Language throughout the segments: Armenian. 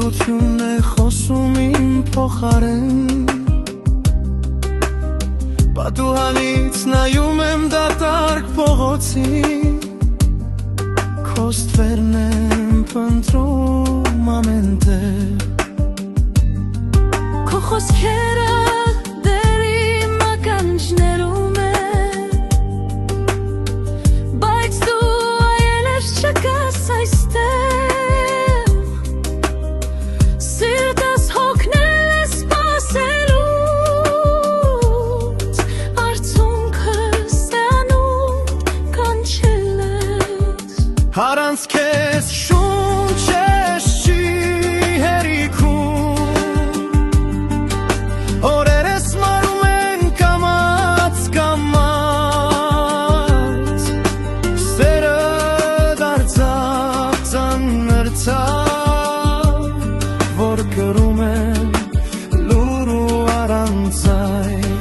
շողությունն է խոսում իմ փոխարեն Պատուհանից նայում եմ դատարկ փողոցին Քո ստվերն եմ փնտրում ամեն տեղ Քո խոսքերը դեռ իմ ականջներում են Բայց դու այլևս չկաս այստեղ Սիրտս հոգնել է սպասելուց Արցունքս ստանում կանչել ես Առանց քեզ շունչես չի հերիքում Օրերս մարում են կամաց կամաց Սերը դարձավ ծանրցավ Որ կրում եմ լուր ու առանց այն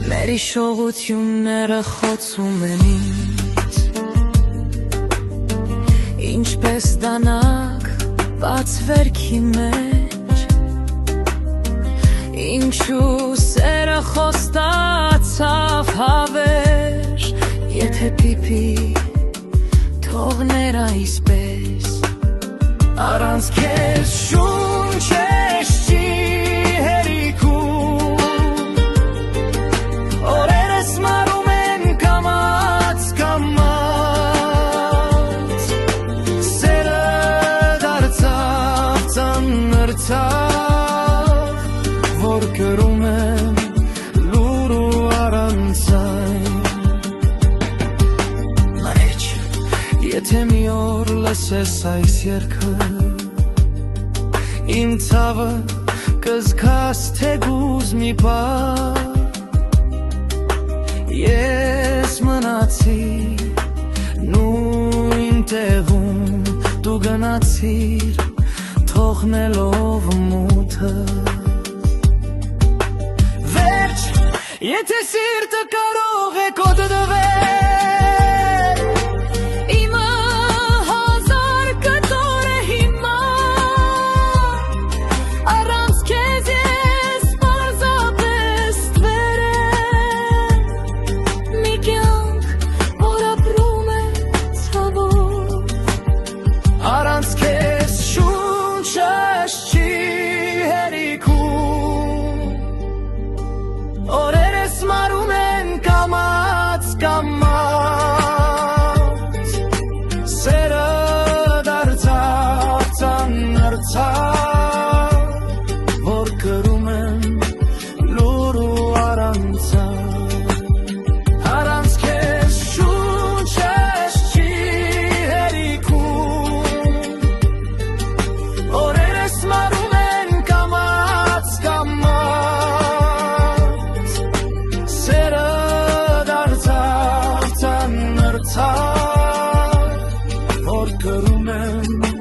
Մեր շողությունները խոցում են ինձ Ինչպես դանակ բաց վերքի մեջ Ինչու սերը խոստացավ հավեր Եթե պիպի թողներ այսպես Առանց քեզ շունչես չի հերիքում Օրերս մարում են կամաց կամաց Սերը դարձավ ծանրցավ Որ կրում եմ լուր ու առանց այն Նայեչ, եթե մի օր լսես այս երգը Իմ ցավը կզգաս թեգուզ մի պահ Ես մնացի նույն տեղում Դու գնացիր թողնելով մութը Վերջ, եթե սիրտը կարող է կոտրվել Իմը հազար կտոր է հիմա Առանց քեզ ես պարզապես ստվեր եմ Մի կյանք, որ ապրում է ցավով Առանց քեզ շունչս չի հերիքում Օրերս մարում են կամաց կամաց Սերը դարձավ ծանրցավ Որ կրում եմ լուր ու առանց Առանց քեզ շունչս չի հերիքում Օրերս մարում են կամաց կամաց Սերը դարձավ ծանրցավ Որ կրում եմ